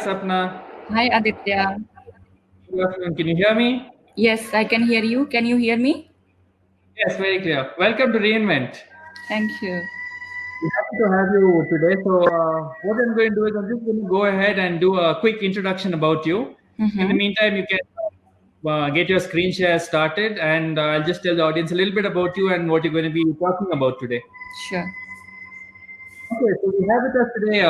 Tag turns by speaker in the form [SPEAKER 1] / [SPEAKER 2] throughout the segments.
[SPEAKER 1] Sapna.
[SPEAKER 2] Hi, Aditya.
[SPEAKER 1] Good afternoon. Can you hear me?
[SPEAKER 2] Yes, I can hear you. Can you hear me?
[SPEAKER 1] Yes, very clear. Welcome to Reinvent.
[SPEAKER 2] Thank you.
[SPEAKER 1] We're happy to have you today. What I'm going to do is I'm just going to go ahead and do a quick introduction about you. In the
[SPEAKER 2] Mm-hmm.
[SPEAKER 1] meantime, you can get your screen share started, and I'll just tell the audience a little bit about you and what you're going to be talking about today.
[SPEAKER 2] Sure.
[SPEAKER 1] Okay, so we have with us today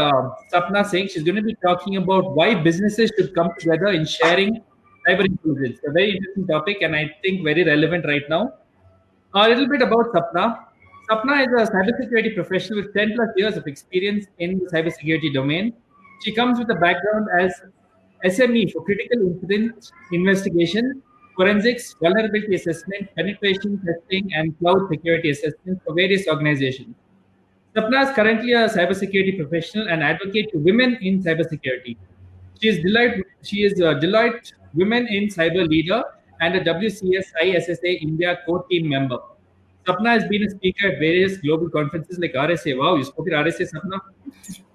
[SPEAKER 1] Sapna Singh. She's going to be talking about why businesses should come together in sharing cyber intelligence. A very interesting topic, and I think very relevant right now. A little bit about Sapna. Sapna is a cybersecurity professional with 10 plus years of experience in the cybersecurity domain. She comes with a background as SME for critical incident investigation, forensics, vulnerability assessment, penetration testing, and cloud security assessment for various organizations. Sapna is currently a cybersecurity professional and advocate to women in cybersecurity. She is a Deloitte Women in Cyber leader and a WCS ISSA India core team member. Sapna has been a speaker at various global conferences like RSA. Wow, you spoke at RSA, Sapna.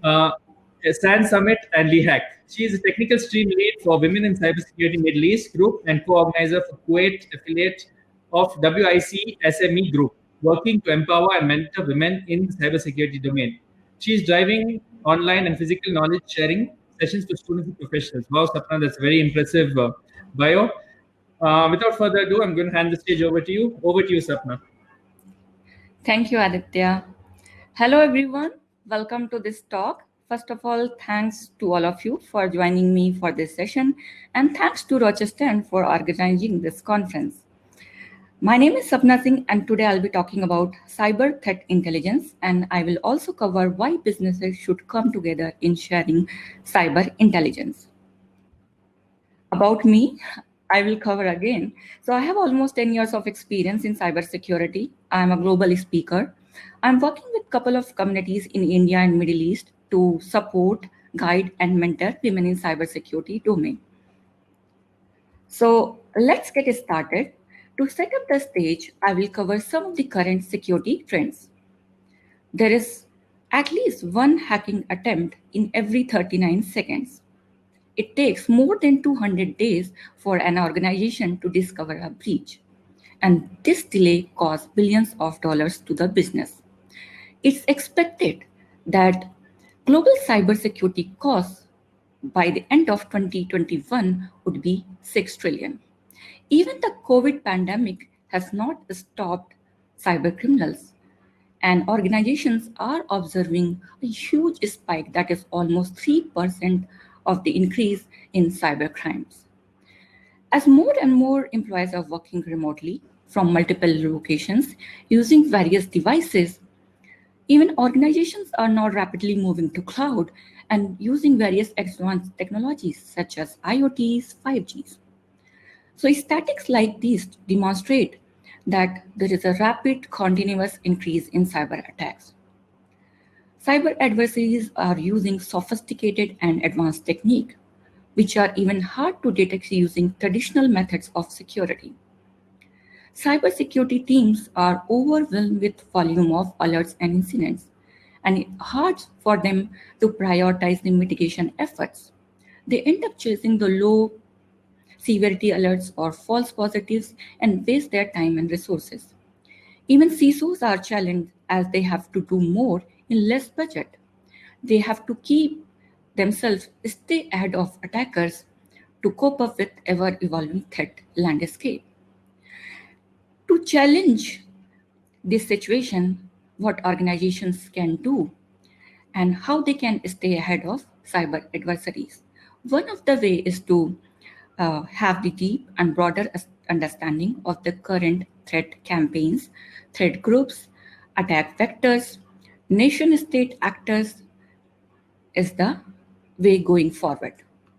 [SPEAKER 1] Uh, SAN Summit and LEHAC. She is a technical stream lead for Women in Cybersecurity Middle East Group and co-organizer for Kuwait affiliate of WIC SME Group, working to empower and mentor women in the cybersecurity domain. She is driving online and physical knowledge sharing sessions to students and professionals. Wow, Sapna, that's a very impressive bio. Without further ado, I'm going to hand the stage over to you. Over to you, Sapna.
[SPEAKER 2] Thank you, Aditya. Hello, everyone. Welcome to this talk. First of all, thanks to all of you for joining me for this session, and thanks to Rochester for organizing this conference. My name is Sapna Singh, and today I'll be talking about cyber threat intelligence, and I will also cover why businesses should come together in sharing cyber intelligence. About me, I will cover again. So I have almost 10 years of experience in cybersecurity. I'm a global speaker. I'm working with a couple of communities in India and Middle East to support, guide, and mentor women in cybersecurity domain. So let's get started. To set up the stage, I will cover some of the current security trends. There is at least one hacking attempt in every 39 seconds. It takes more than 200 days for an organization to discover a breach, and this delay costs billions of dollars to the business. It's expected that global cybersecurity costs by the end of 2021 would be 6 trillion. Even the COVID pandemic has not stopped cybercriminals, and organizations are observing a huge spike that is almost 3% of the increase in cybercrimes. As more and more employees are working remotely from multiple locations using various devices, even organizations are now rapidly moving to cloud and using various advanced technologies such as IoTs, 5Gs. So statistics like these demonstrate that there is a rapid continuous increase in cyber attacks. Cyber adversaries are using sophisticated and advanced techniques, which are even hard to detect using traditional methods of security. Cybersecurity teams are overwhelmed with volume of alerts and incidents, and it's hard for them to prioritize the mitigation efforts. They end up chasing the low severity alerts or false positives and waste their time and resources. Even CISOs are challenged as they have to do more in less budget. They have to keep themselves stay ahead of attackers to cope up with ever-evolving threat landscape. To challenge this situation, what organizations can do and how they can stay ahead of cyber adversaries. One of the ways is to have the deep and broader understanding of the current threat campaigns, threat groups, attack vectors, nation state actors is the way going forward.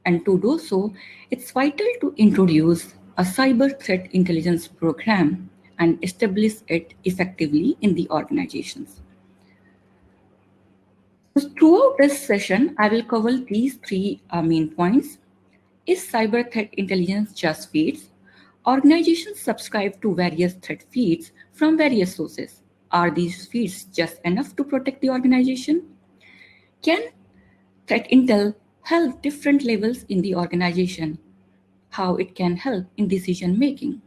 [SPEAKER 2] And to do so, it's vital to introduce a cyber threat intelligence program and establish it effectively in the organizations. So throughout this session, I will cover these three main points. Is cyber threat intelligence just feeds? Organizations subscribe to various threat feeds from various sources. Are these feeds just enough to protect the organization? Can threat intel help different levels in the organization, how it can help in decision making.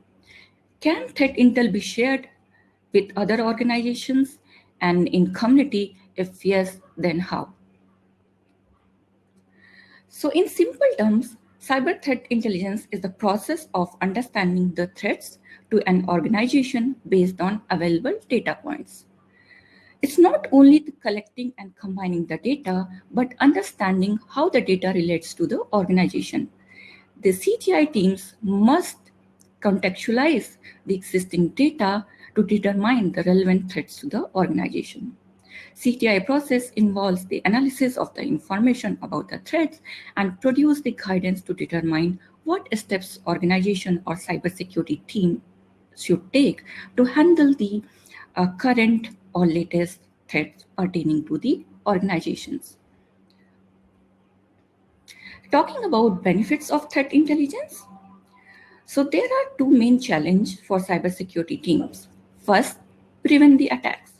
[SPEAKER 2] Can threat intel be shared with other organizations and in community? If yes, then how? So in simple terms, cyber threat intelligence is the process of understanding the threats to an organization based on available data points. It's not only the collecting and combining the data, but understanding how the data relates to the organization. The CTI teams must contextualize the existing data to determine the relevant threats to the organization. CTI process involves the analysis of the information about the threats and produce the guidance to determine what steps organization or cybersecurity team should take to handle the current or latest threats pertaining to the organizations. Talking about benefits of threat intelligence. So there are two main challenges for cybersecurity teams. First, prevent the attacks.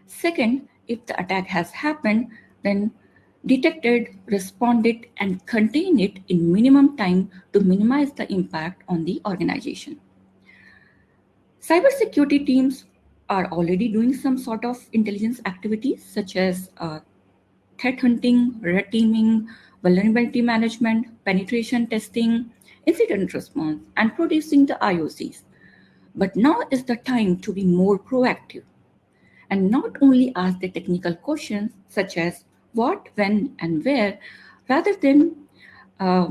[SPEAKER 2] Second, if the attack has happened, then detect it, respond it, and contain it in minimum time to minimize the impact on the organization. Cybersecurity teams are already doing some sort of intelligence activities such as threat hunting, red teaming, vulnerability management, penetration testing, incident response, and producing the IOCs. But now is the time to be more proactive and not only ask the technical questions such as what, when, and where, rather than uh,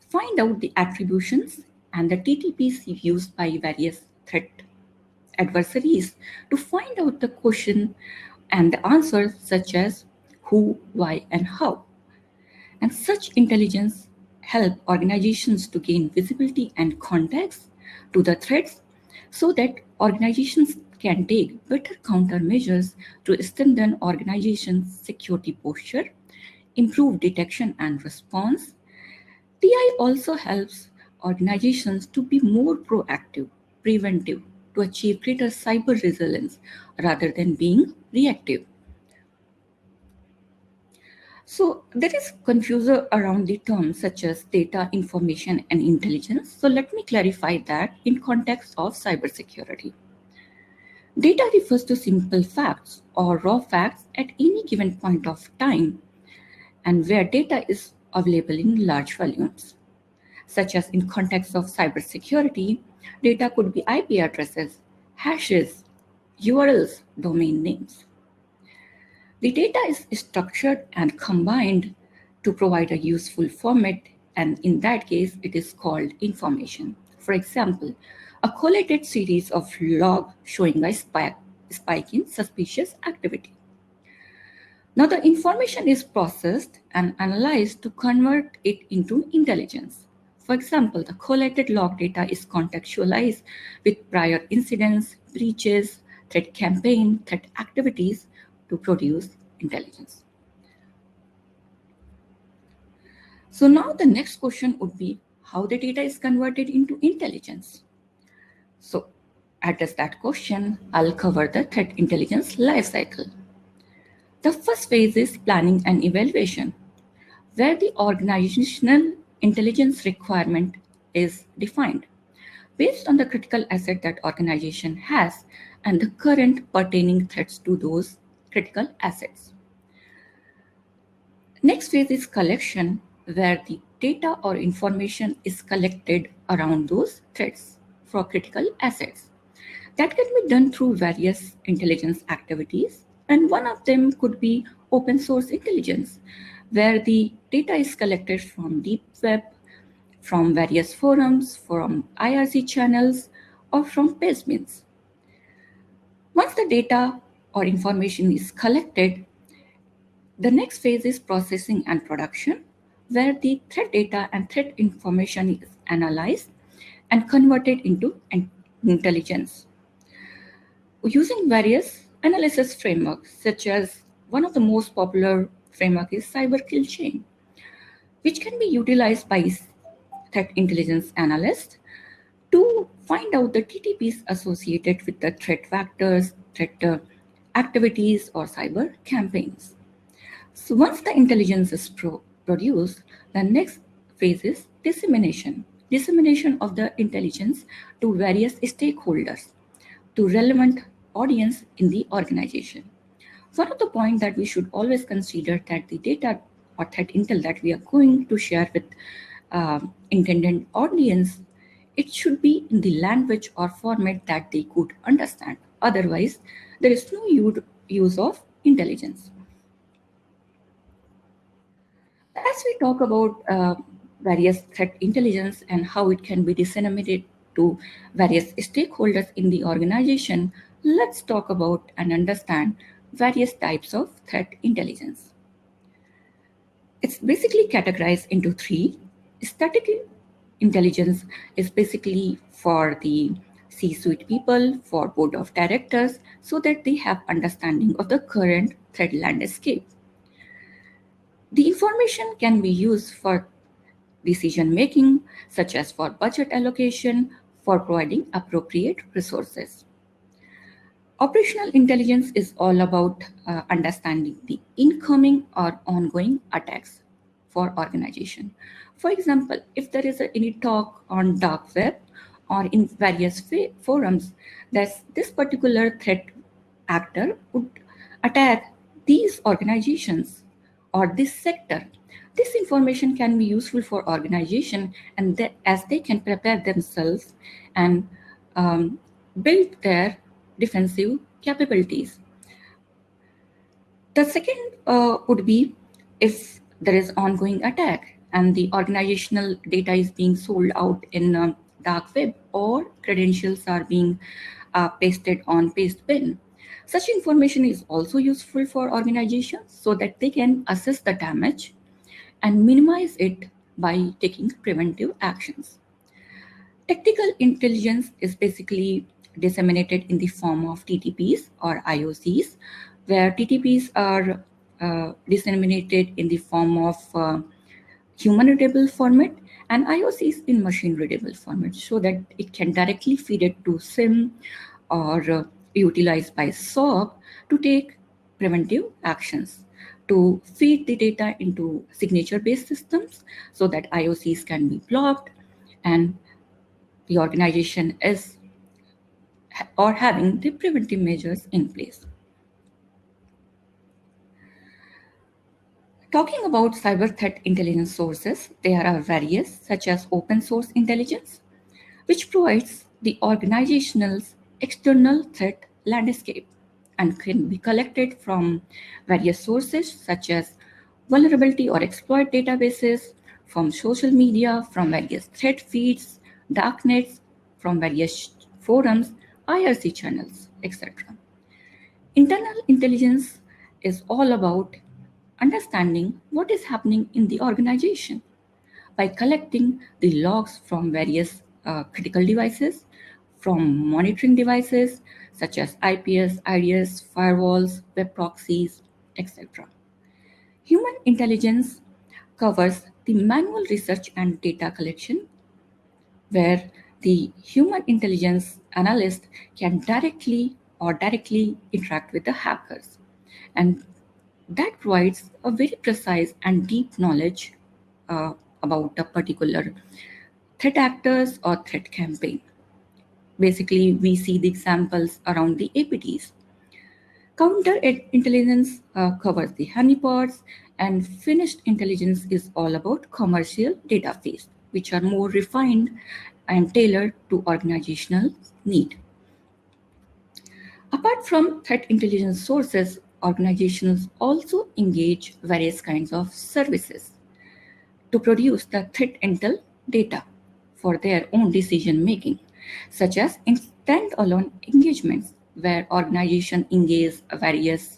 [SPEAKER 2] find out the attributions and the TTPs used by various threat adversaries to find out the question and the answers such as who, why, and how. And such intelligence help organizations to gain visibility and context to the threats so that organizations can take better countermeasures to strengthen organization's security posture, improve detection and response. TI also helps organizations to be more proactive, preventive, to achieve greater cyber resilience rather than being reactive. So there is confusion around the terms such as data, information, and intelligence. So let me clarify that in context of cybersecurity. Data refers to simple facts or raw facts at any given point of time and where data is available in large volumes. Such as in context of cybersecurity, data could be IP addresses, hashes, URLs, domain names. The data is structured and combined to provide a useful format, and in that case, it is called information. For example, a collated series of logs showing a spike in suspicious activity. Now, the information is processed and analyzed to convert it into intelligence. For example, the collated log data is contextualized with prior incidents, breaches, threat campaign, threat activities to produce intelligence. So now the next question would be how the data is converted into intelligence. So address that question, I'll cover the threat intelligence lifecycle. The first phase is planning and evaluation, where the organizational intelligence requirement is defined based on the critical asset that organization has and the current pertaining threats to those critical assets. Next phase is collection, where the data or information is collected around those threats for critical assets. That can be done through various intelligence activities, and one of them could be open source intelligence, where the data is collected from deep web, from various forums, from IRC channels, or from basements. Once the data or information is collected, the next phase is processing and production, where the threat data and threat information is analyzed and converted into intelligence. Using various analysis frameworks, such as one of the most popular framework is Cyber Kill Chain, which can be utilized by threat intelligence analysts to find out the TTPs associated with the threat vectors, threat activities, or cyber campaigns. So once the intelligence is produce, the next phase is dissemination. Dissemination of the intelligence to various stakeholders, to relevant audience in the organization. One of the points that we should always consider that the data or threat intel that we are going to share with intended audience, it should be in the language or format that they could understand. Otherwise, there is no use of intelligence. As we talk about various threat intelligence and how it can be disseminated to various stakeholders in the organization, let's talk about and understand various types of threat intelligence. It's basically categorized into three. Static intelligence is basically for the C-suite people, for board of directors, so that they have understanding of the current threat landscape. The information can be used for decision making, such as for budget allocation, for providing appropriate resources. Operational intelligence is all about understanding the incoming or ongoing attacks for organization. For example, if there is any talk on dark web or in various forums that this particular threat actor would attack these organizations or this sector, this information can be useful for organization, and as they can prepare themselves and build their defensive capabilities. The second would be if there is ongoing attack and the organizational data is being sold out in dark web, or credentials are being pasted on paste bin. Such information is also useful for organizations so that they can assess the damage and minimize it by taking preventive actions. Tactical intelligence is basically disseminated in the form of TTPs or IOCs, where TTPs are disseminated in the form of human readable format and IOCs in machine readable format, so that it can directly feed it to SIM or utilized by SOC to take preventive actions, to feed the data into signature-based systems so that IOCs can be blocked and the organization is or having the preventive measures in place. Talking about cyber threat intelligence sources, there are various, such as open source intelligence, which provides the organization's external threat landscape and can be collected from various sources such as vulnerability or exploit databases, from social media, from various threat feeds, darknets, from various forums, IRC channels, etc. Internal intelligence is all about understanding what is happening in the organization by collecting the logs from various critical devices, from monitoring devices such as IPS, IDS, firewalls, web proxies, etc. Human intelligence covers the manual research and data collection, where the human intelligence analyst can directly interact with the hackers. And that provides a very precise and deep knowledge about a particular threat actors or threat campaign. Basically, we see the examples around the APTs. Counter-intelligence covers the honeypots, and finished intelligence is all about commercial data feeds, which are more refined and tailored to organizational need. Apart from threat intelligence sources, organizations also engage various kinds of services to produce the threat intel data for their own decision making, such as standalone engagements, where organizations engage various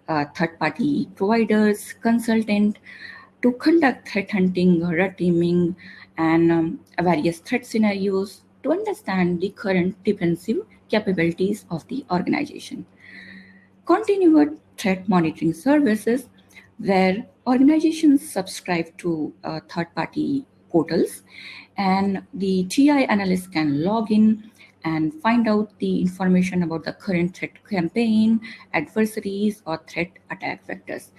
[SPEAKER 2] third-party providers, consultant to conduct threat hunting, red teaming, and various threat scenarios to understand the current defensive capabilities of the organization. Continued threat monitoring services, where organizations subscribe to third-party portals, and the TI analyst can log in and find out the information about the current threat campaign, adversaries, or threat attack vectors.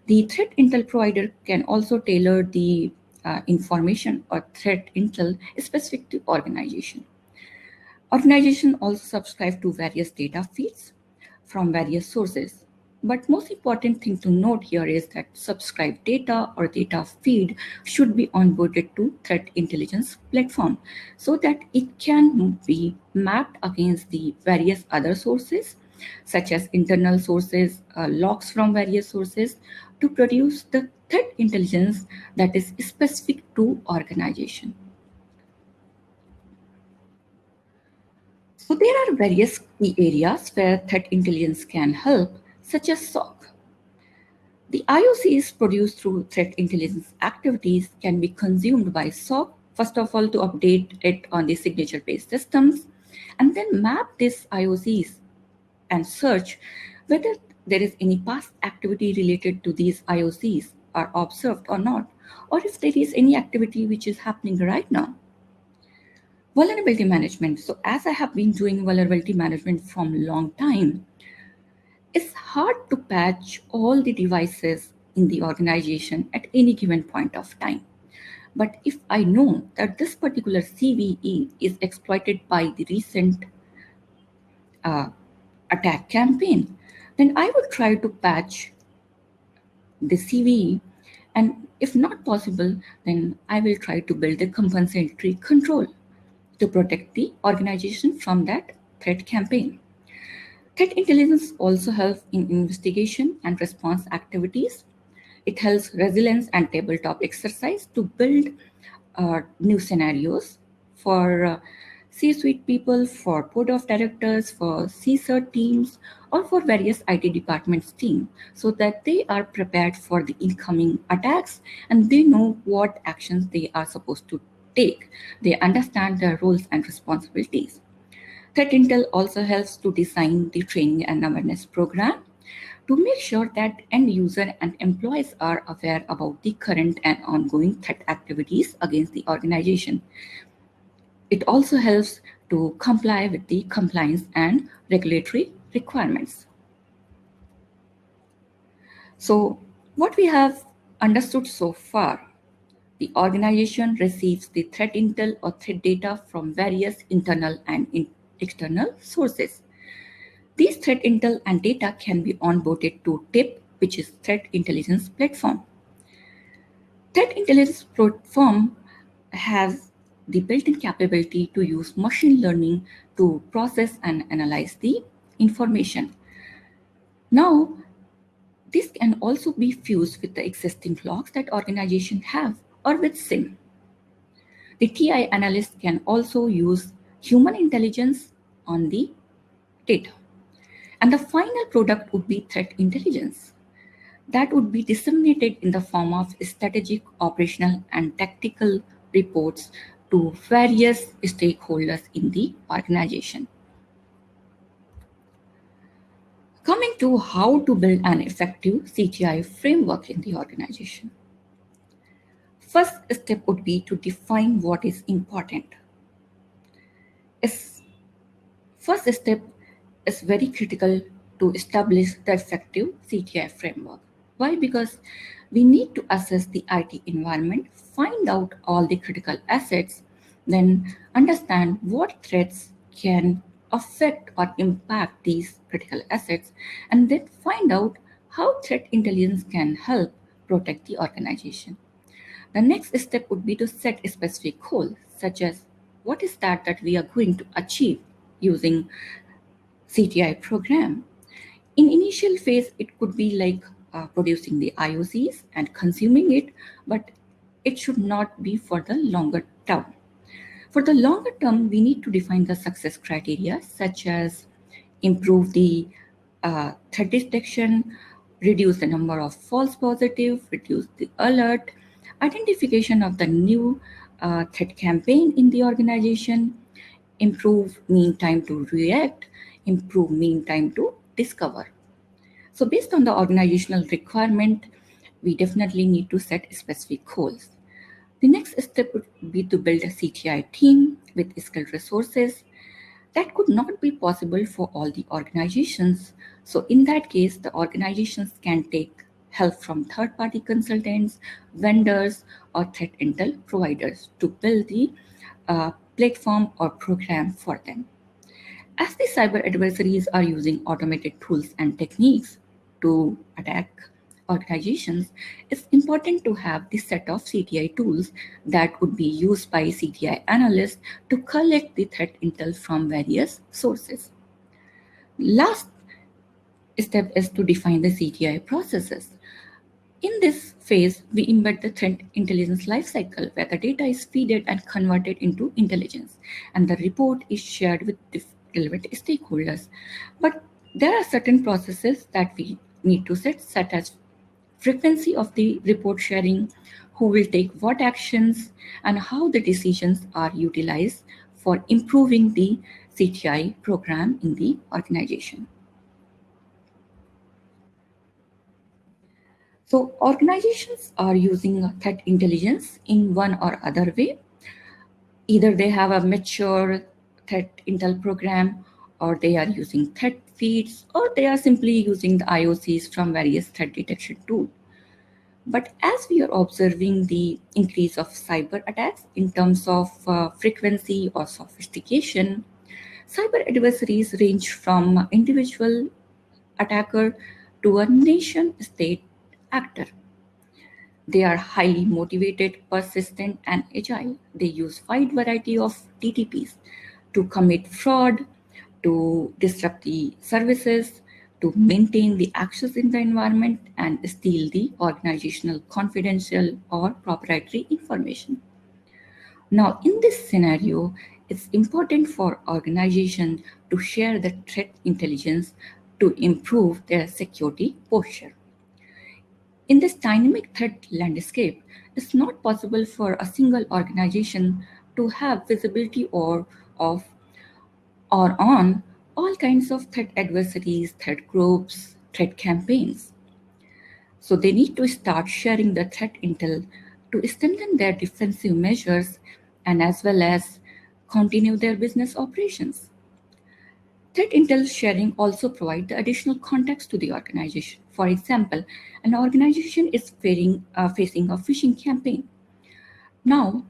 [SPEAKER 2] The threat intel provider can also tailor the information or threat intel specific to organization. Organization also subscribe to various data feeds from various sources. But most important thing to note here is that subscribed data or data feed should be onboarded to threat intelligence platform so that it can be mapped against the various other sources such as internal sources, logs from various sources to produce the threat intelligence that is specific to organization. So there are various key areas where threat intelligence can help, such as SOC. The IOCs produced through threat intelligence activities can be consumed by SOC, first of all, to update it on the signature-based systems, and then map these IOCs and search whether there is any past activity related to these IOCs are observed or not, or if there is any activity which is happening right now. Vulnerability management. So as I have been doing vulnerability management from a long time, it's hard to patch all the devices in the organization at any given point of time. But if I know that this particular CVE is exploited by the recent attack campaign, then I would try to patch the CVE, and if not possible, then I will try to build a compensatory control to protect the organization from that threat campaign. Threat intelligence also helps in investigation and response activities. It helps resilience and tabletop exercise to build new scenarios for C-suite people, for board of directors, for CSIRT teams, or for various IT departments team, so that they are prepared for the incoming attacks and they know what actions they are supposed to take. They understand their roles and responsibilities. Threat Intel also helps to design the training and awareness program to make sure that end user and employees are aware about the current and ongoing threat activities against the organization. It also helps to comply with the compliance and regulatory requirements. So what we have understood so far, the organization receives the threat intel or threat data from various internal and external sources. These threat intel and data can be onboarded to TIP, which is Threat Intelligence Platform. Threat Intelligence Platform has the built-in capability to use machine learning to process and analyze the information. Now, this can also be fused with the existing logs that organizations have or with SIM. The TI analyst can also use human intelligence on the data. And the final product would be threat intelligence. That would be disseminated in the form of strategic, operational, and tactical reports to various stakeholders in the organization. Coming to how to build an effective CTI framework in the organization. First step would be to define what is important. First step is very critical to establish the effective CTI framework. Why? Because we need to assess the IT environment, find out all the critical assets, then understand what threats can affect or impact these critical assets, and then find out how threat intelligence can help protect the organization. The next step would be to set a specific goal, such as what is that we are going to achieve using CTI program. In initial phase, it could be like producing the IOCs and consuming it, but it should not be for the longer term. For the longer term, we need to define the success criteria, such as improve the threat detection, reduce the number of false positive, reduce the alert, identification of the new threat campaign in the organization, improve mean time to react, improve mean time to discover. So based on the organizational requirement, we definitely need to set specific goals. The next step would be to build a CTI team with skilled resources. That could not be possible for all the organizations. So in that case, the organizations can take help from third-party consultants, vendors, or threat intel providers to build the platform or program for them. As the cyber adversaries are using automated tools and techniques to attack organizations, it's important to have the set of CTI tools that would be used by CTI analysts to collect the threat intel from various sources. Last step is to define the CTI processes. In this phase, we embed the threat intelligence lifecycle where the data is fed and converted into intelligence and the report is shared with the relevant stakeholders. But there are certain processes that we need to set, such as frequency of the report sharing, who will take what actions, and how the decisions are utilized for improving the CTI program in the organization. So organizations are using threat intelligence in one or other way. Either they have a mature threat intel program, or they are using threat feeds, or they are simply using the IOCs from various threat detection tools. But as we are observing the increase of cyber attacks in terms of frequency or sophistication, cyber adversaries range from individual attacker to a nation state actor. They are highly motivated, persistent, and agile. They use wide variety of TTPs to commit fraud, to disrupt the services, to maintain the access in the environment, and steal the organizational confidential or proprietary information. Now, in this scenario, it's important for organizations to share the threat intelligence to improve their security posture. In this dynamic threat landscape, it's not possible for a single organization to have visibility or on all kinds of threat adversaries, threat groups, threat campaigns. So they need to start sharing the threat intel to strengthen their defensive measures and as well as continue their business operations. Threat intel sharing also provides the additional context to the organization. For example, an organization is facing a phishing campaign. Now,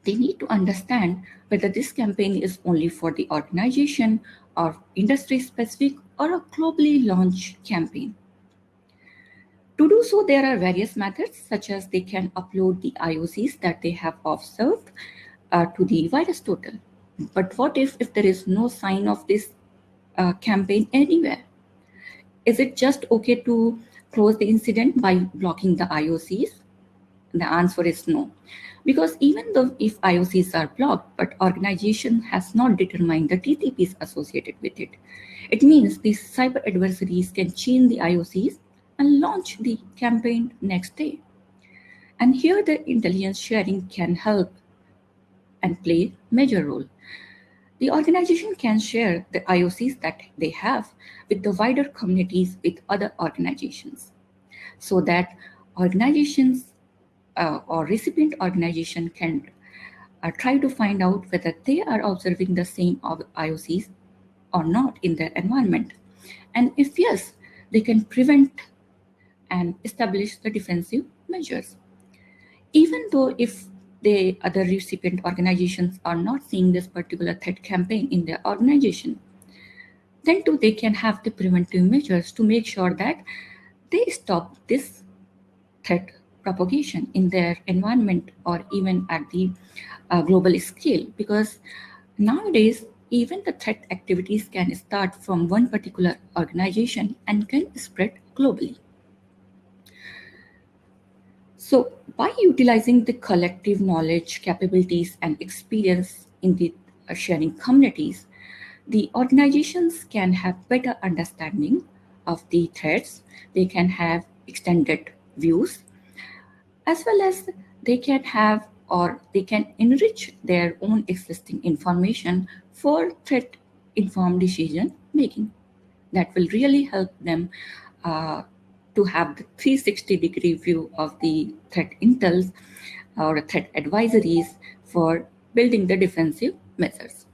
[SPEAKER 2] they need to understand whether this campaign is only for the organization or industry specific or a globally launched campaign. To do so, there are various methods, such as they can upload the IOCs that they have observed to the VirusTotal. But what if there is no sign of this campaign anywhere? Is it just okay to close the incident by blocking the IOCs? The answer is no. Because even though if IOCs are blocked, but organization has not determined the TTPs associated with it, it means these cyber adversaries can change the IOCs and launch the campaign next day. And here the intelligence sharing can help and play a major role. The organization can share the IOCs that they have with the wider communities with other organizations so that organizations or recipient organization can try to find out whether they are observing the same IOCs or not in their environment. And if yes, they can prevent and establish the defensive measures. Even though if the other recipient organizations are not seeing this particular threat campaign in their organization, then too they can have the preventive measures to make sure that they stop this threat propagation in their environment or even at the global scale. Because nowadays, even the threat activities can start from one particular organization and can spread globally. So by utilizing the collective knowledge, capabilities, and experience in the sharing communities, the organizations can have better understanding of the threats. They can have extended views, as well as they can have or they can enrich their own existing information for threat informed decision making. That will really help them to have the 360-degree view of the threat intels or threat advisories for building the defensive measures.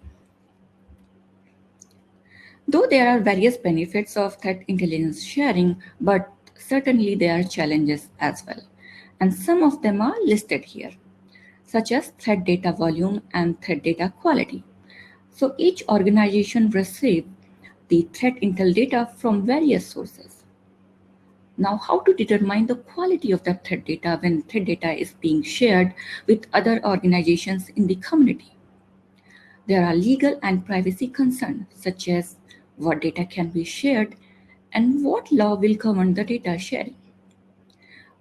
[SPEAKER 2] Though there are various benefits of threat intelligence sharing, but certainly there are challenges as well, and some of them are listed here, such as threat data volume and threat data quality. So each organization receives the threat intel data from various sources. Now, how to determine the quality of that threat data when threat data is being shared with other organizations in the community? There are legal and privacy concerns, such as what data can be shared and what law will govern the data sharing.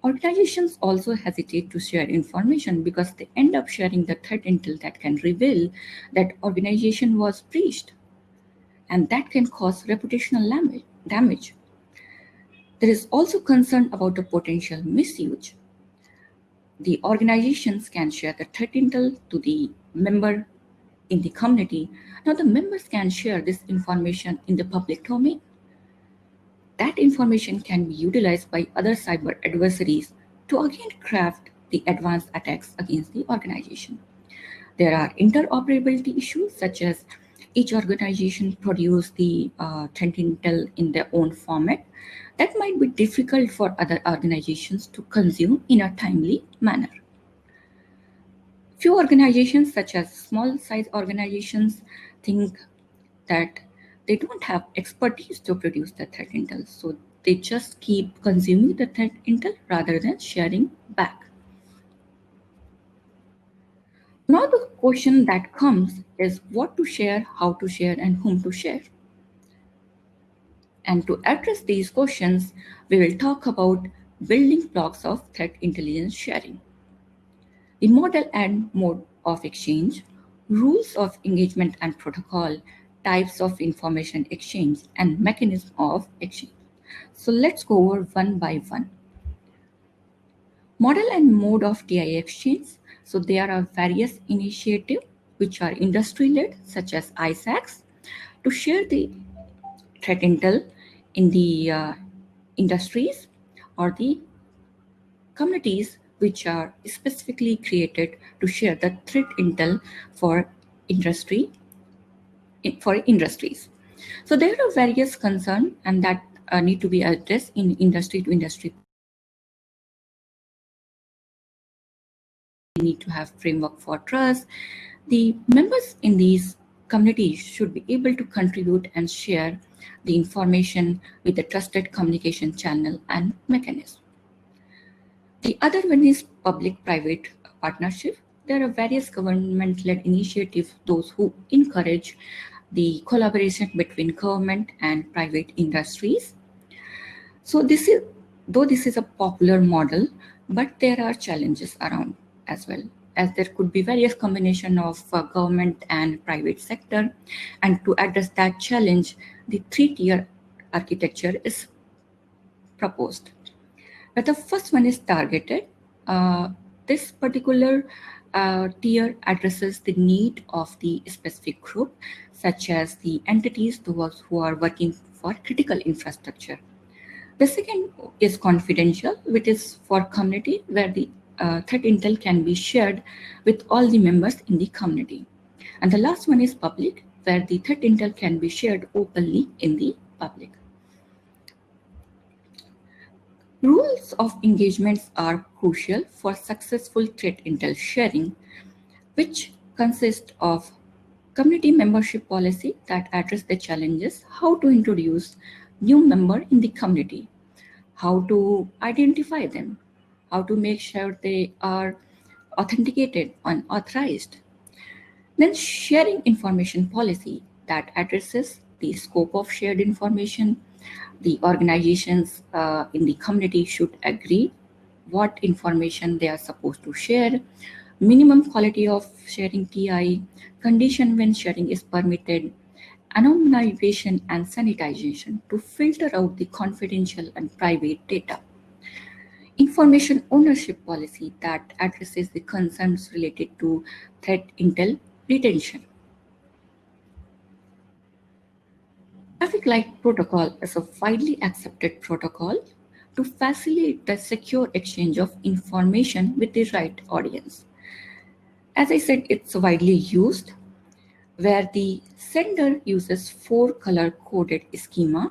[SPEAKER 2] Organizations also hesitate to share information because they end up sharing the threat intel that can reveal that organization was breached, and that can cause reputational damage. There is also concern about the potential misuse. The organizations can share the threat intel to the member in the community. Now the members can share this information in the public domain. That information can be utilized by other cyber adversaries to again craft the advanced attacks against the organization. There are interoperability issues, such as each organization produce the threat intel in their own format. That might be difficult for other organizations to consume in a timely manner. Few organizations, such as small size organizations, think that they don't have expertise to produce the threat intel, so they just keep consuming the threat intel rather than sharing back. Now the question that comes is what to share, how to share, and whom to share. And to address these questions, we will talk about building blocks of threat intelligence sharing, the model and mode of exchange, rules of engagement and protocol, types of information exchange, and mechanism of exchange. So let's go over one by one. Model and mode of TI exchange. So there are various initiatives which are industry-led, such as ISACs, to share the threat intel in the industries or the communities which are specifically created to share the threat intel for industries. So there are various concerns and that need to be addressed in industry to industry. We need to have framework for trust. The members in these communities should be able to contribute and share the information with a trusted communication channel and mechanism. The other one is public-private partnership. There are various government-led initiatives, those who encourage the collaboration between government and private industries. So though this is a popular model, but there are challenges around as well, as there could be various combination of government and private sector. And to address that challenge, the 3-tier architecture is proposed. But the first one is targeted. This particular tier addresses the need of the specific group, such as the entities those who are working for critical infrastructure. The second is confidential, which is for community, where the threat intel can be shared with all the members in the community. And the last one is public, where the threat intel can be shared openly in the public. Rules of engagements are crucial for successful threat intel sharing, which consist of community membership policy that address the challenges, how to introduce new member in the community, how to identify them, how to make sure they are authenticated and authorized. Then sharing information policy that addresses the scope of shared information. The organizations in the community should agree what information they are supposed to share, minimum quality of sharing TI, condition when sharing is permitted, anonymization and sanitization to filter out the confidential and private data. Information ownership policy that addresses the concerns related to threat intel retention. Traffic light protocol is a widely accepted protocol to facilitate the secure exchange of information with the right audience. As I said, it's widely used, where the sender uses 4 color-coded schema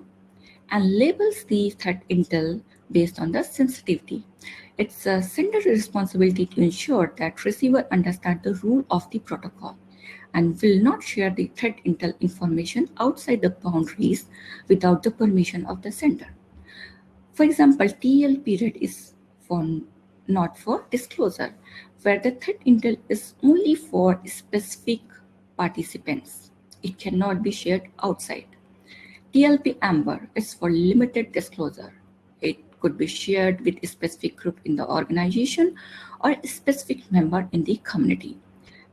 [SPEAKER 2] and labels the threat intel based on the sensitivity. It's a sender's responsibility to ensure that receiver understand the rule of the protocol and will not share the threat intel information outside the boundaries without the permission of the sender. For example, TL period is not for disclosure, where the threat intel is only for specific participants. It cannot be shared outside. TLP Amber is for limited disclosure. It could be shared with a specific group in the organization or a specific member in the community.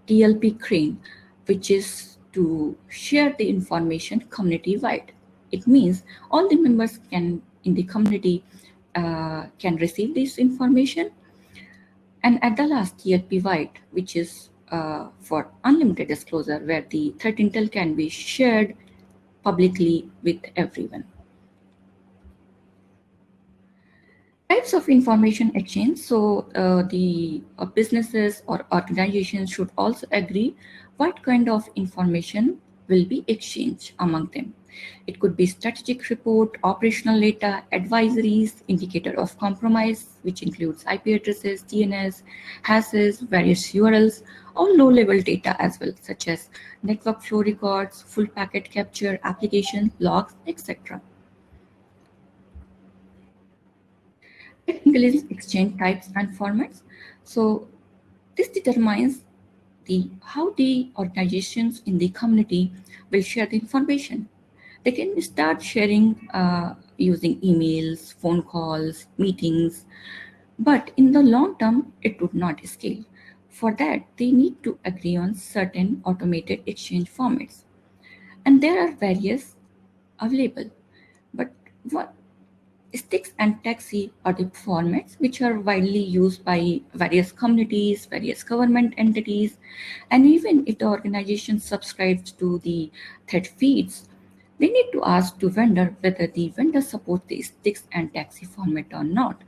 [SPEAKER 2] TLP Crane, which is to share the information community-wide. It means all the members in the community can receive this information. And at the last, TLP Wide, which is for unlimited disclosure, where the threat intel can be shared publicly with everyone. Types of information exchange. So the businesses or organizations should also agree what kind of information will be exchanged among them. It could be strategic report, operational data, advisories, indicator of compromise, which includes IP addresses, DNS, hashes, various URLs, or low-level data as well, such as network flow records, full packet capture, application logs, etc. Intelligence exchange types and formats. So this determines how the organizations in the community will share the information. They can start sharing using emails, phone calls, meetings, but in the long term, it would not scale. For that, they need to agree on certain automated exchange formats. And there are various available. But what Sticks and Taxi are the formats which are widely used by various communities, various government entities, and even if the organization subscribes to the thread feeds, they need to ask to vendor whether the vendor supports the Sticks and Taxi format or not,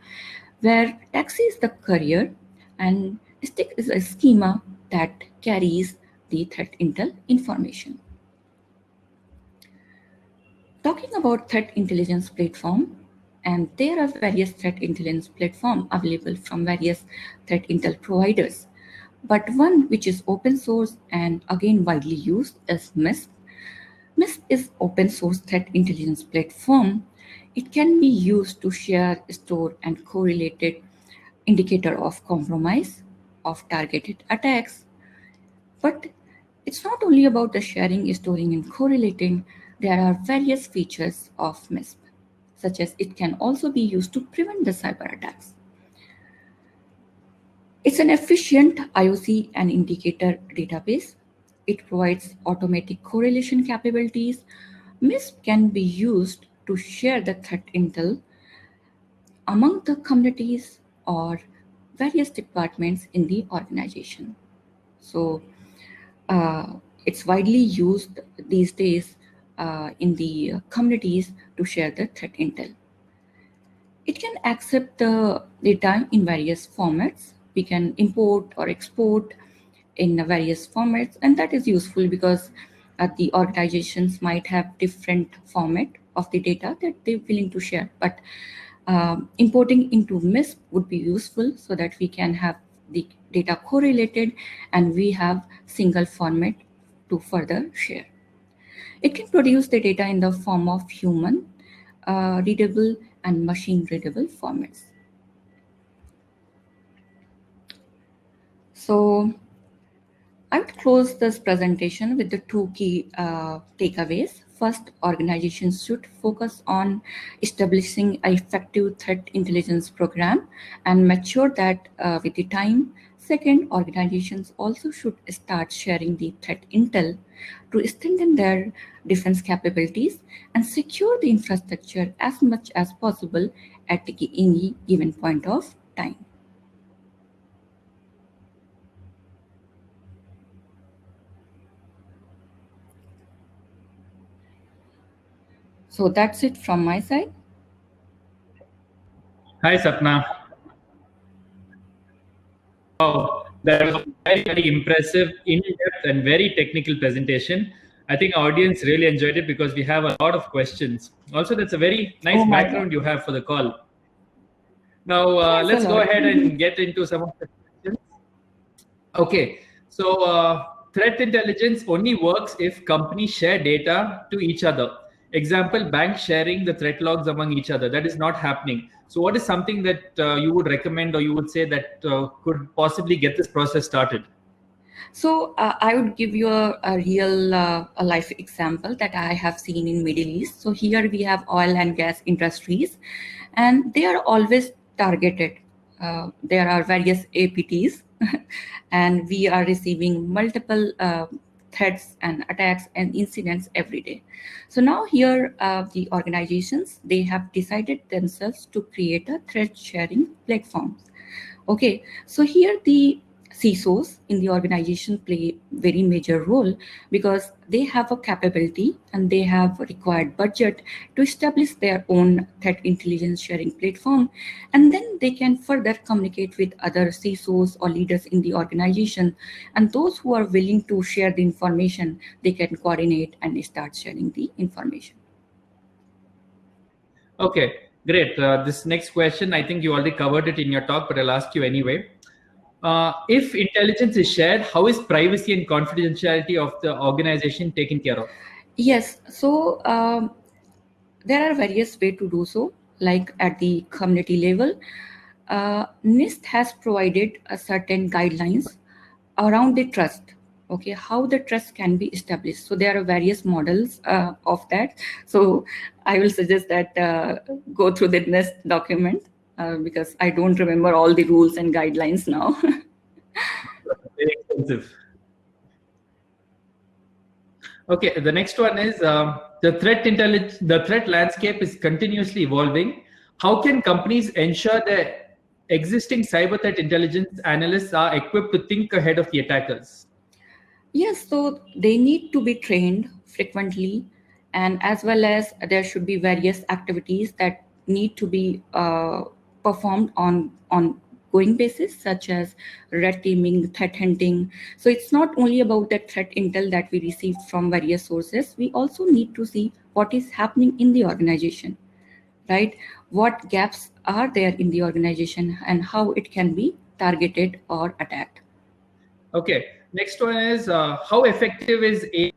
[SPEAKER 2] where Taxi is the courier and Stick is a schema that carries the threat intel information. Talking about threat intelligence platform, and there are various threat intelligence platforms available from various threat intel providers. But one which is open source and again widely used is MISP. MISP is open source threat intelligence platform. It can be used to share, store, and correlated indicator of compromise, of targeted attacks. But it's not only about the sharing, storing, and correlating. There are various features of MISP, such as it can also be used to prevent the cyber attacks. It's an efficient IOC and indicator database. It provides automatic correlation capabilities. MISP can be used to share the threat intel among the communities or various departments in the organization. So it's widely used these days in the communities to share the threat intel. It can accept the data in various formats. We can import or export in various formats, and that is useful because the organizations might have different format of the data that they're willing to share. But importing into MISP would be useful so that we can have the data correlated and we have single format to further share. It can produce the data in the form of human readable and machine readable formats. So I would close this presentation with the two key takeaways. First, organizations should focus on establishing an effective threat intelligence program and mature that with the time. Second, organizations also should start sharing the threat intel to strengthen their defense capabilities and secure the infrastructure as much as possible at any given point of time. So that's it from my side.
[SPEAKER 1] Hi, Sapna. Wow, that was a very, very impressive, in-depth, and very technical presentation. I think our audience really enjoyed it because we have a lot of questions. Also, that's a very nice
[SPEAKER 2] Oh my
[SPEAKER 1] background you have for the call. Now,
[SPEAKER 2] Thanks a
[SPEAKER 1] let's go
[SPEAKER 2] lot.
[SPEAKER 1] ahead and get into some of the questions. Okay, so threat intelligence only works if companies share data to each other. Example, banks sharing the threat logs among each other. That is not happening. So, what is something that you would recommend or you would say that could possibly get this process started?
[SPEAKER 2] So I would give you a real a life example that I have seen in Middle East. So here we have oil and gas industries, and they are always targeted. There are various APTs, and we are receiving multiple threats and attacks and incidents every day. So now here the organizations, they have decided themselves to create a threat sharing platform. Okay, so here the CISOs in the organization play very major role because they have a capability and they have required budget to establish their own threat intelligence sharing platform, and then they can further communicate with other CISOs or leaders in the organization, and those who are willing to share the information, they can coordinate and start sharing the information.
[SPEAKER 1] Okay, great. This next question, I think you already covered it in your talk, but I'll ask you anyway. If intelligence is shared, how is privacy and confidentiality of the organization taken care of?
[SPEAKER 2] Yes, so there are various ways to do so, like at the community level. NIST has provided a certain guidelines around the trust. Okay, how the trust can be established. So there are various models of that. So I will suggest that go through the NIST document because I don't remember all the rules and guidelines now.
[SPEAKER 1] Very expensive. Okay, the next one is the threat landscape is continuously evolving. How can companies ensure that existing cyber threat intelligence analysts are equipped to think ahead of the attackers?
[SPEAKER 2] Yes, so they need to be trained frequently, and as well as there should be various activities that need to be performed on going basis, such as red teaming, threat hunting. So it's not only about the threat intel that we received from various sources. We also need to see what is happening in the organization, right? What gaps are there in the organization, and how it can be targeted or attacked.
[SPEAKER 1] Okay, next one is how effective is AI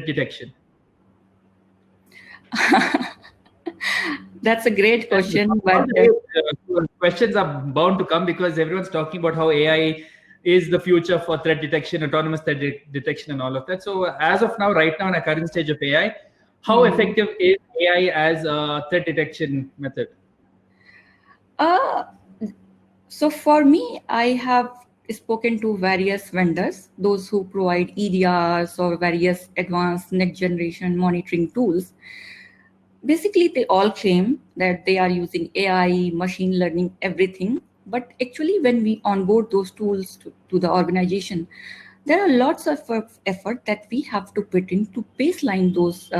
[SPEAKER 1] detection?
[SPEAKER 2] That's a great question,
[SPEAKER 1] All
[SPEAKER 2] but
[SPEAKER 1] the questions are bound to come because everyone's talking about how AI is the future for threat detection, autonomous threat detection, and all of that. So, as of now, right now, in a current stage of AI, how effective is AI as a threat detection method?
[SPEAKER 2] uh, so for me, I have spoken to various vendors, those who provide EDRs or various advanced next generation monitoring tools. Basically, they all claim that they are using AI, machine learning, everything. But actually, when we onboard those tools to the organization, there are lots of effort that we have to put in to baseline those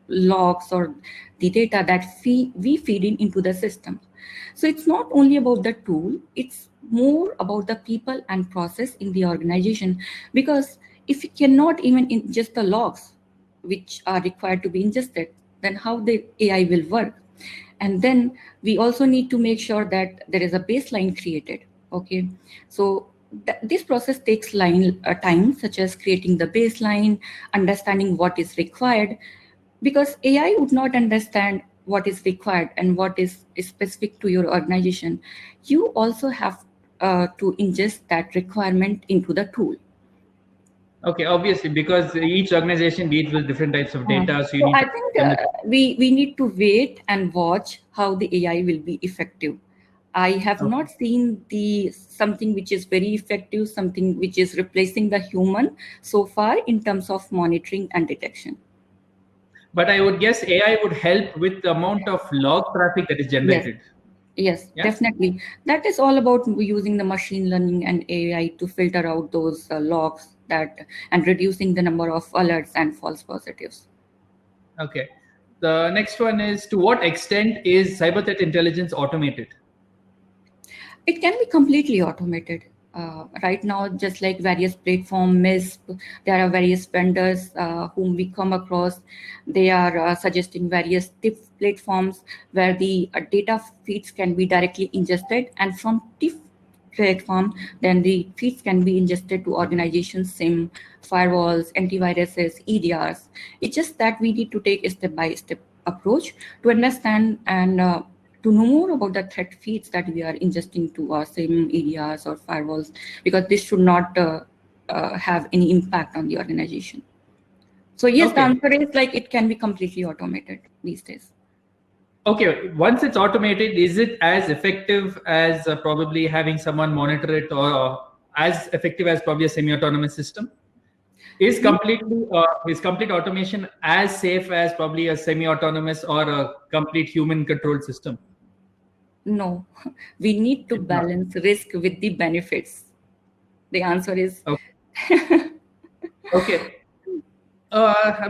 [SPEAKER 2] logs or the data that we feed into the system. So it's not only about the tool, it's more about the people and process in the organization. Because if you cannot even ingest the logs which are required to be ingested, then how the AI will work? And then we also need to make sure that there is a baseline created. Okay, so this process takes time, such as creating the baseline, understanding what is required, because AI would not understand what is required and what is specific to your organization. You also have to ingest that requirement into the tool.
[SPEAKER 1] Okay, obviously, because each organization deals with different types of data, so you
[SPEAKER 2] So
[SPEAKER 1] need
[SPEAKER 2] I
[SPEAKER 1] to
[SPEAKER 2] think
[SPEAKER 1] them.
[SPEAKER 2] we need to wait and watch how the AI will be effective. I have
[SPEAKER 1] Okay.
[SPEAKER 2] not seen the something which is very effective, something which is replacing the human so far in terms of monitoring and detection.
[SPEAKER 1] But I would guess AI would help with the amount of log traffic that is
[SPEAKER 2] Yes,
[SPEAKER 1] generated.
[SPEAKER 2] yes,
[SPEAKER 1] Yeah.
[SPEAKER 2] definitely. That is all about using the machine learning and AI to filter out those logs that and reducing the number of alerts and false positives.
[SPEAKER 1] Okay. The next one is, to what extent is cyber threat intelligence automated?
[SPEAKER 2] It can be completely automated. Right now, just like various platform, MISP, there are various vendors whom we come across. They are suggesting various TIFF platforms where the data feeds can be directly ingested, and from TIFF platform, then the feeds can be ingested to organizations, SIM, firewalls, antiviruses, EDRs. It's just that we need to take a step-by-step approach to understand and to know more about the threat feeds that we are ingesting to our SIM, EDRs, or firewalls, because this should not have any impact on the organization. So yes, the answer is like it can be completely automated these days.
[SPEAKER 1] Okay, once it's automated, is it as effective as probably having someone monitor it, or as effective as probably a semi-autonomous system? Is complete automation as safe as probably a semi-autonomous or a complete human-controlled system?
[SPEAKER 2] No, we need to balance risk with the benefits. The answer is
[SPEAKER 1] okay. Okay.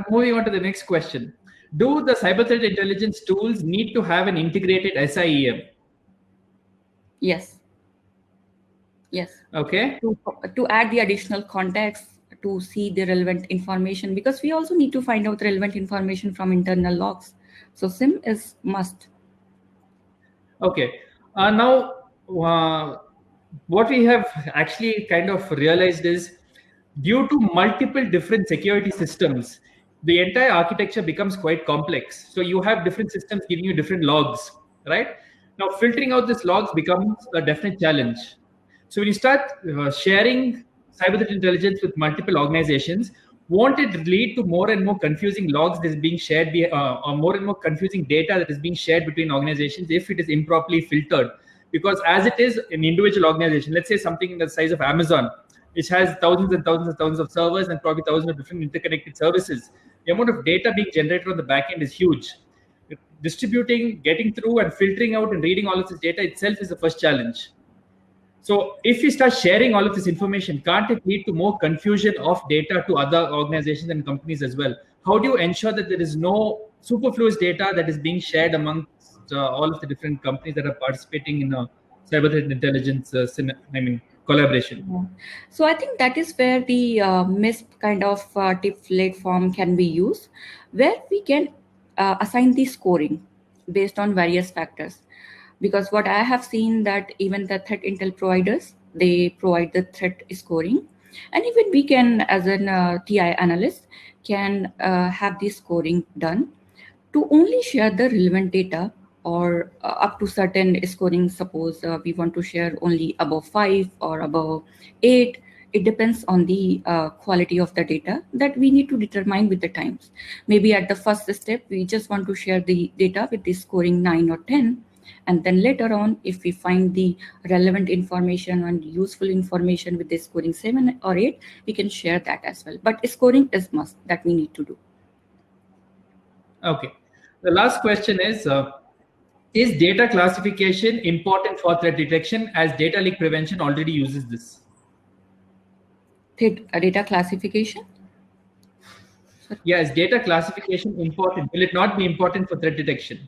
[SPEAKER 1] Moving on to the next question. Do the cyber threat intelligence tools need to have an integrated SIEM?
[SPEAKER 2] Yes. Yes.
[SPEAKER 1] Okay.
[SPEAKER 2] To add the additional context, to see the relevant information, because we also need to find out relevant information from internal logs. So SIM is must.
[SPEAKER 1] Okay. Now, what we have actually kind of realized is, due to multiple different security systems, the entire architecture becomes quite complex. So you have different systems giving you different logs, right? Now, filtering out these logs becomes a definite challenge. So when you start sharing cyber threat intelligence with multiple organizations, won't it lead to more and more confusing logs that is being shared, or more and more confusing data that is being shared between organizations if it is improperly filtered? Because as it is an individual organization, let's say something in the size of Amazon, which has thousands and thousands and thousands of servers and probably thousands of different interconnected services, the amount of data being generated on the back end is huge. Distributing, getting through, and filtering out and reading all of this data itself is the first challenge. So if we start sharing all of this information, can't it lead to more confusion of data to other organizations and companies as well? How do you ensure that there is no superfluous data that is being shared amongst all of the different companies that are participating in a cyber threat intelligence collaboration?
[SPEAKER 2] Yeah. So I think that is where the MISP kind of TIFF platform can be used, where we can assign the scoring based on various factors. Because what I have seen that even the threat intel providers, they provide the threat scoring, and even we can, as an TI analyst, can have the scoring done to only share the relevant data, or up to certain scoring. Suppose we want to share only above 5 or above 8. It depends on the quality of the data that we need to determine with the times. Maybe at the first step, we just want to share the data with the scoring 9 or 10. And then later on, if we find the relevant information and useful information with the scoring 7 or 8, we can share that as well. But scoring is must that we need to do.
[SPEAKER 1] Okay. The last question is data classification important for threat detection, as data leak prevention already uses this?
[SPEAKER 2] Data classification?
[SPEAKER 1] Yeah, is data classification important? Will it not be important for threat detection?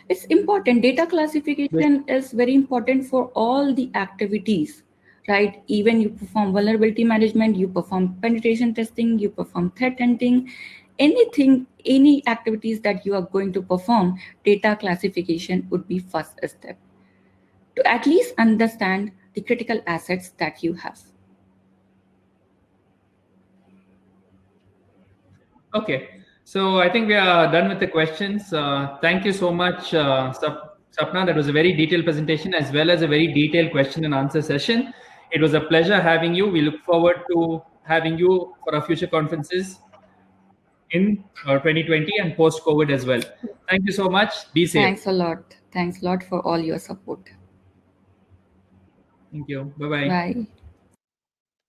[SPEAKER 2] It's important. Data classification is very important for all the activities, right? Even you perform vulnerability management, you perform penetration testing, you perform threat hunting, anything, any activities that you are going to perform, data classification would be first step to at least understand the critical assets that you have.
[SPEAKER 1] Okay. So I think we are done with the questions. Thank you so much, Sapna. That was a very detailed presentation as well as a very detailed question and answer session. It was a pleasure having you. We look forward to having you for our future conferences in 2020 and post-COVID as well. Thank you so much. Be safe.
[SPEAKER 2] Thanks a lot. Thanks a lot for all your support.
[SPEAKER 1] Thank you. Bye-bye.
[SPEAKER 2] Bye.